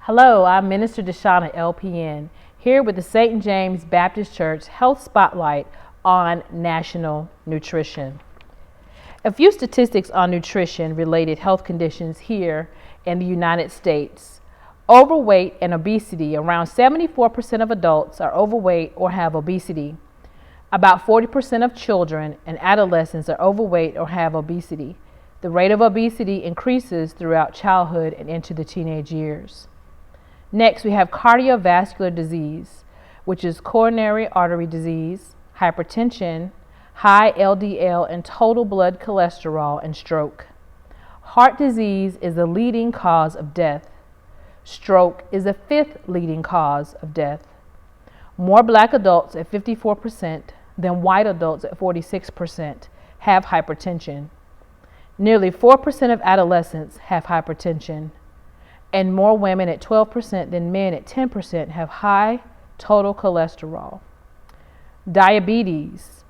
Hello, I'm Minister Deshauna LPN, here with the St. James Baptist Church Health Spotlight on National Nutrition. A few statistics on nutrition-related health conditions here in the United States. Overweight and obesity. Around 74% of adults are overweight or have obesity. About 40% of children and adolescents are overweight or have obesity. The rate of obesity increases throughout childhood and into the teenage years. Next, we have cardiovascular disease, which is coronary artery disease, hypertension, high LDL and total blood cholesterol, and stroke. Heart disease is the leading cause of death. Stroke is the fifth leading cause of death. More black adults at 54% than white adults at 46% have hypertension. Nearly 4% of adolescents have hypertension, and more women at 12% than men at 10% have high total cholesterol. Diabetes.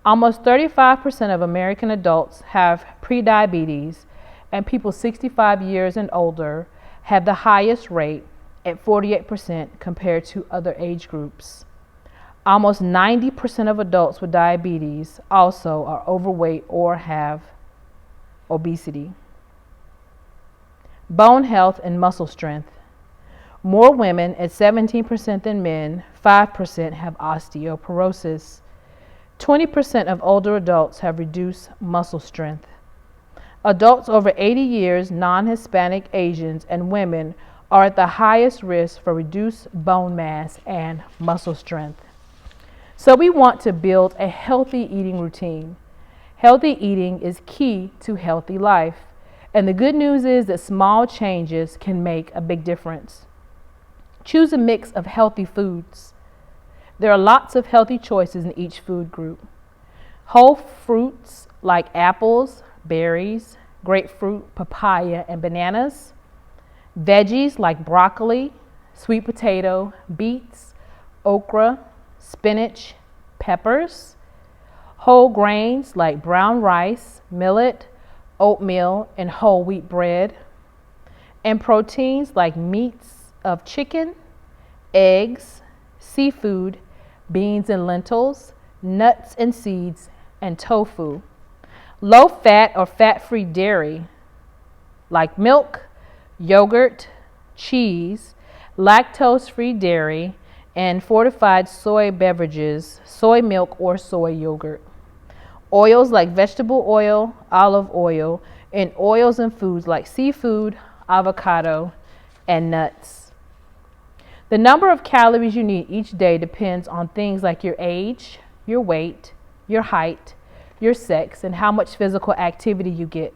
Almost 35% of American adults have prediabetes, and people 65 years and older have the highest rate at 48% compared to other age groups. Almost 90% of adults with diabetes also are overweight or have obesity. Bone health and muscle strength. More women at 17% than men, 5% have osteoporosis. 20% of older adults have reduced muscle strength. Adults over 80 years, non-Hispanic, Asians, and women are at the highest risk for reduced bone mass and muscle strength. So we want to build a healthy eating routine. Healthy eating is key to healthy life. And the good news is that small changes can make a big difference. Choose a mix of healthy foods. There are lots of healthy choices in each food group. Whole fruits like apples, berries, grapefruit, papaya, and bananas. Veggies like broccoli, sweet potato, beets, okra, spinach, peppers. Whole grains like brown rice, millet, oatmeal, and whole wheat bread. And proteins like meats of chicken, eggs, seafood, beans and lentils, nuts and seeds, and tofu. Low fat or fat-free dairy like milk, yogurt, cheese, lactose-free dairy, and fortified soy beverages, soy milk or soy yogurt. Oils like vegetable oil, olive oil, and oils and foods like seafood, avocado, and nuts. The number of calories you need each day depends on things like your age, your weight, your height, your sex, and how much physical activity you get.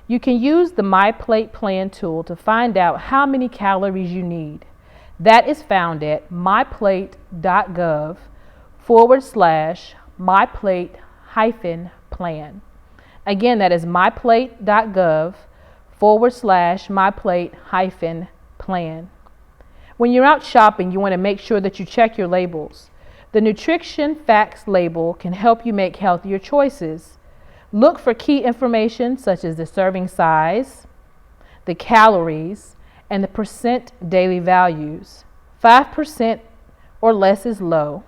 You can use the Myplate plan tool to find out how many calories you need. That is found at Myplate.gov /Myplate-plan. Again, that is Myplate.gov /Myplate-plan. When you're out shopping, you want to make sure that you check your labels. The nutrition facts label can help you make healthier choices. Look for key information such as the serving size, the calories, and the percent daily values. 5% or less is low.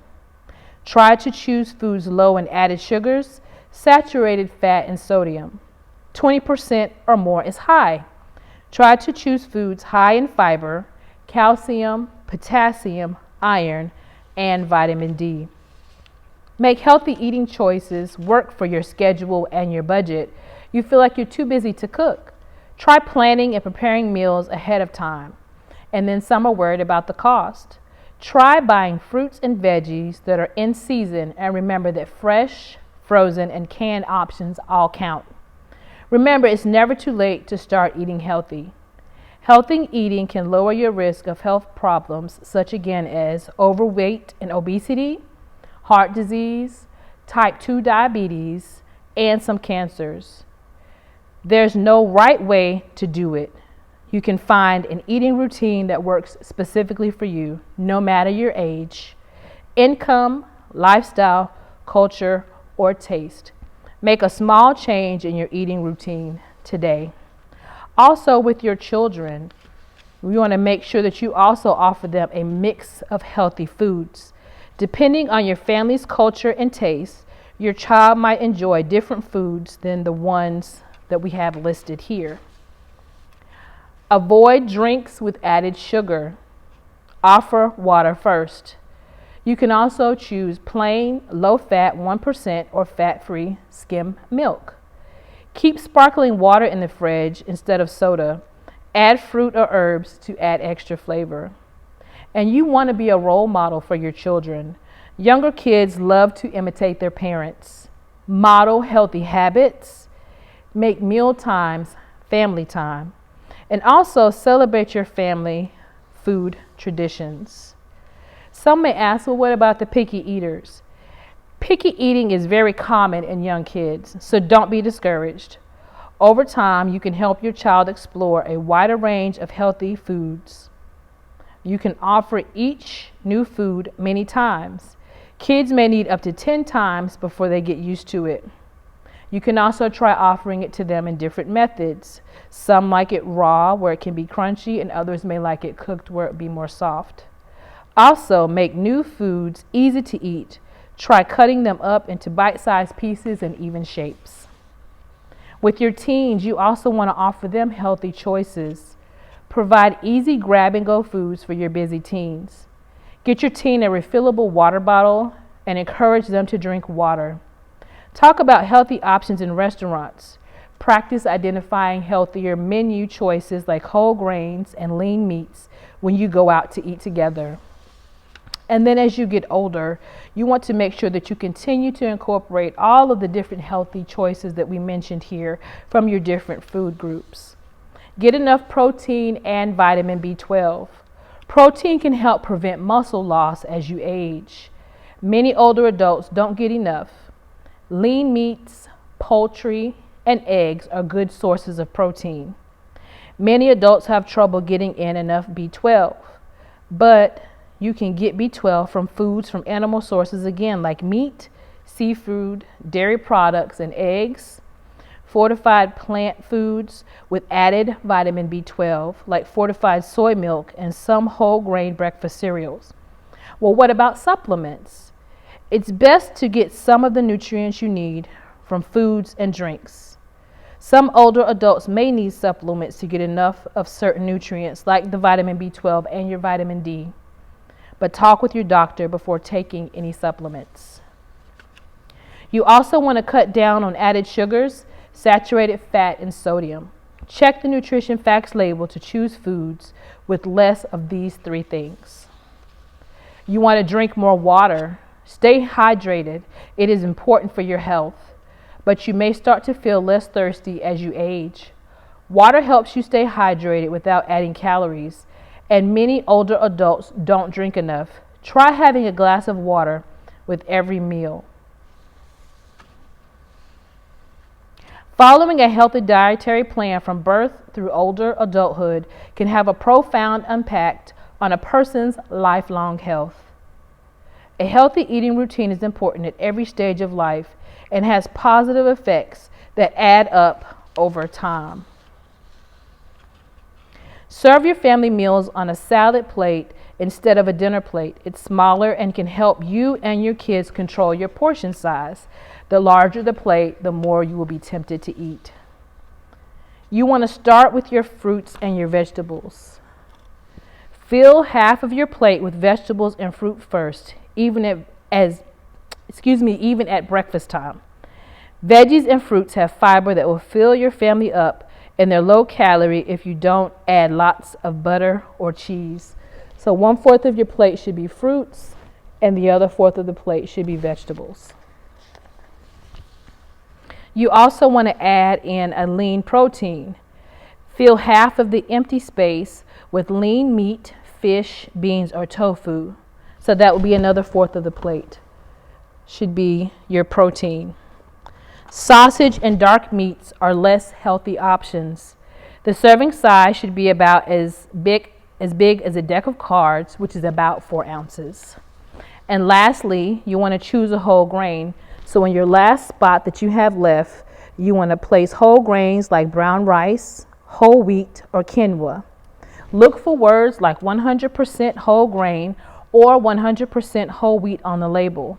Try to choose foods low in added sugars, saturated fat, and sodium. 20% or more is high. Try to choose foods high in fiber, calcium, potassium, iron, and vitamin D. Make healthy eating choices work for your schedule and your budget. You feel like you're too busy to cook. Try planning and preparing meals ahead of time. And then some are worried about the cost. Try buying fruits and veggies that are in season, and remember that fresh, frozen, and canned options all count. Remember, it's never too late to start eating healthy. Healthy eating can lower your risk of health problems such again as overweight and obesity, heart disease, type 2 diabetes, and some cancers. There's no right way to do it. You can find an eating routine that works specifically for you, no matter your age, income, lifestyle, culture, or taste. Make a small change in your eating routine today. Also with your children, We want to make sure that you also offer them a mix of healthy foods. Depending on your family's culture and taste, your child might enjoy different foods than the ones that we have listed here. Avoid drinks with added sugar. Offer water first. You can also choose plain, low-fat 1% or fat-free skim milk. Keep sparkling water in the fridge instead of soda. Add fruit or herbs to add extra flavor. And you want to be a role model for your children. Younger kids love to imitate their parents. Model healthy habits. Make meal times family time. And also celebrate your family food traditions. Some may ask, well, what about the picky eaters? Picky eating is very common in young kids, so don't be discouraged. Over time, you can help your child explore a wider range of healthy foods. You can offer each new food many times. Kids may need up to 10 times before they get used to it. You can also try offering it to them in different methods. Some like it raw, where it can be crunchy, and others may like it cooked, where it be more soft. Also, make new foods easy to eat. Try cutting them up into bite-sized pieces and even shapes. With your teens, you also want to offer them healthy choices. Provide easy grab-and-go foods for your busy teens. Get your teen a refillable water bottle and encourage them to drink water. Talk about healthy options in restaurants. Practice identifying healthier menu choices like whole grains and lean meats when you go out to eat together. And then as you get older, you want to make sure that you continue to incorporate all of the different healthy choices that we mentioned here from your different food groups. Get enough protein and vitamin B12. Protein can help prevent muscle loss as you age. Many older adults don't get enough. Lean meats, poultry, and eggs are good sources of protein. Many adults have trouble getting in enough B12, but you can get B12 from foods from animal sources again, like meat, seafood, dairy products, and eggs. Fortified plant foods with added vitamin B12, like fortified soy milk and some whole grain breakfast cereals. Well, what about supplements? It's best to get some of the nutrients you need from foods and drinks. Some older adults may need supplements to get enough of certain nutrients, like the vitamin B12 and your vitamin D. But talk with your doctor before taking any supplements. You also want to cut down on added sugars, saturated fat, and sodium. Check the nutrition facts label to choose foods with less of these three things. You want to drink more water. Stay hydrated. It is important for your health, but you may start to feel less thirsty as you age. Water helps you stay hydrated without adding calories, and many older adults don't drink enough. Try having a glass of water with every meal. Following a healthy dietary plan from birth through older adulthood can have a profound impact on a person's lifelong health. A healthy eating routine is important at every stage of life and has positive effects that add up over time. Serve your family meals on a salad plate instead of a dinner plate. It's smaller and can help you and your kids control your portion size. The larger the plate, the more you will be tempted to eat. You want to start with your fruits and your vegetables. Fill half of your plate with vegetables and fruit first, even at breakfast time. Veggies and fruits have fiber that will fill your family up, and they're low calorie if you don't add lots of butter or cheese. So 1/4 of your plate should be fruits, and the other 1/4 of the plate should be vegetables. You also want to add in a lean protein. Fill half of the empty space with lean meat, fish, beans, or tofu. So that would be another 1/4 of the plate. Should be your protein. Sausage and dark meats are less healthy options. The serving size should be about as big as a deck of cards, which is about 4 ounces. And lastly, you want to choose a whole grain. So in your last spot that you have left, you want to place whole grains like brown rice, whole wheat, or quinoa. Look for words like 100% whole grain or 100% whole wheat on the label.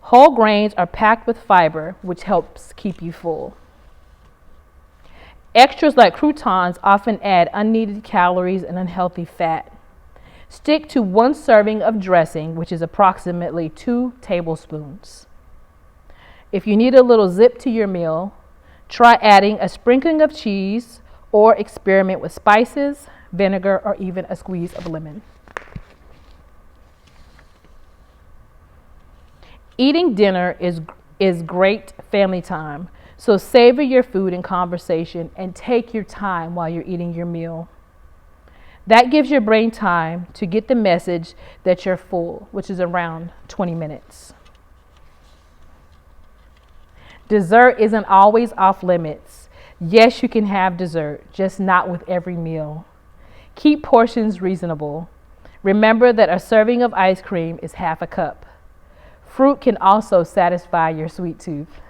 Whole grains are packed with fiber, which helps keep you full. Extras like croutons often add unneeded calories and unhealthy fat. Stick to 1 serving of dressing, which is approximately 2 tablespoons. If you need a little zip to your meal, try adding a sprinkling of cheese or experiment with spices, vinegar, or even a squeeze of lemon. Eating dinner is great family time, so savor your food and conversation and take your time while you're eating your meal. That gives your brain time to get the message that you're full, which is around 20 minutes. Dessert isn't always off limits. Yes, you can have dessert, just not with every meal. Keep portions reasonable. Remember that a serving of ice cream is half a cup. Fruit can also satisfy your sweet tooth.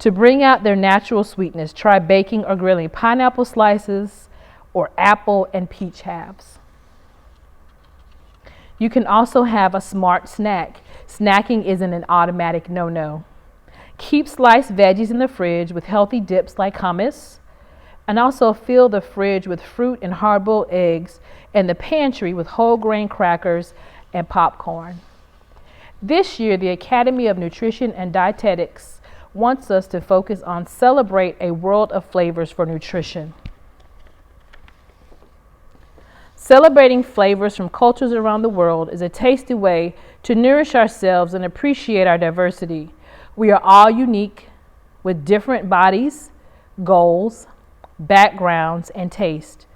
To bring out their natural sweetness, try baking or grilling pineapple slices or apple and peach halves. You can also have a smart snack. Snacking isn't an automatic no-no. Keep sliced veggies in the fridge with healthy dips like hummus, and also fill the fridge with fruit and hard-boiled eggs and the pantry with whole grain crackers and popcorn. This year, the Academy of Nutrition and Dietetics wants us to focus on celebrate a world of flavors for nutrition. Celebrating flavors from cultures around the world is a tasty way to nourish ourselves and appreciate our diversity. We are all unique with different bodies, goals, backgrounds, and taste.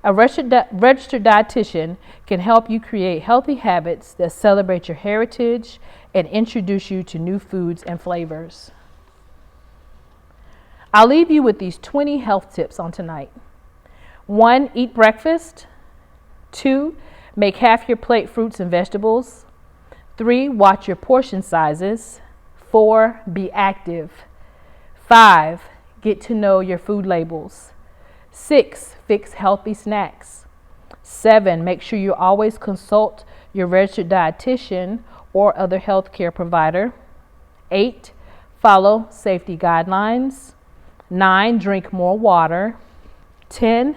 A registered dietitian can help you create healthy habits that celebrate your heritage and introduce you to new foods and flavors. I'll leave you with these 20 health tips on tonight. 1, eat breakfast. 2, make half your plate fruits and vegetables. 3, watch your portion sizes. 4, be active. 5, get to know your food labels. 6, fix healthy snacks. 7, make sure you always consult your registered dietitian or other healthcare provider. 8, follow safety guidelines. 9, drink more water. 10,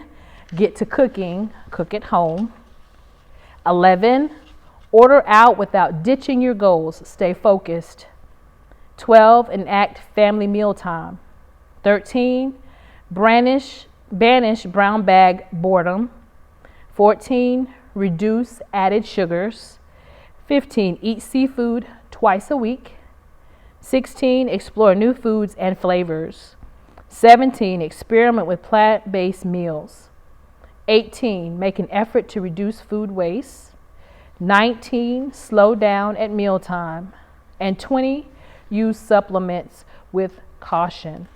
get to cooking, cook at home. 11, order out without ditching your goals, stay focused. 12, enact family mealtime. 13, banish brown bag boredom. 14, reduce added sugars. 15, eat seafood twice a week. 16, explore new foods and flavors. 17, experiment with plant-based meals. 18, make an effort to reduce food waste. 19, slow down at mealtime. And 20, use supplements with caution.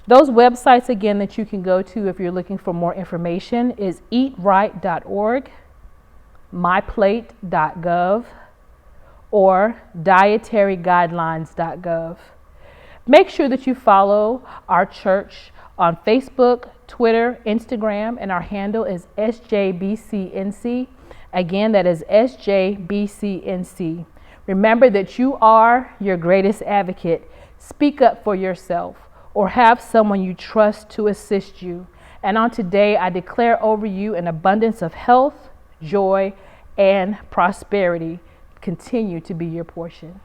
Those websites again that you can go to if you're looking for more information is eatright.org, Myplate.gov, or Dietaryguidelines.gov. Make sure that you follow our church on Facebook, Twitter, Instagram, and our handle is SJBCNC. Again, that is SJBCNC. Remember that you are your greatest advocate. Speak up for yourself or have someone you trust to assist you. And on today, I declare over you an abundance of health, joy, and prosperity continue to be your portion.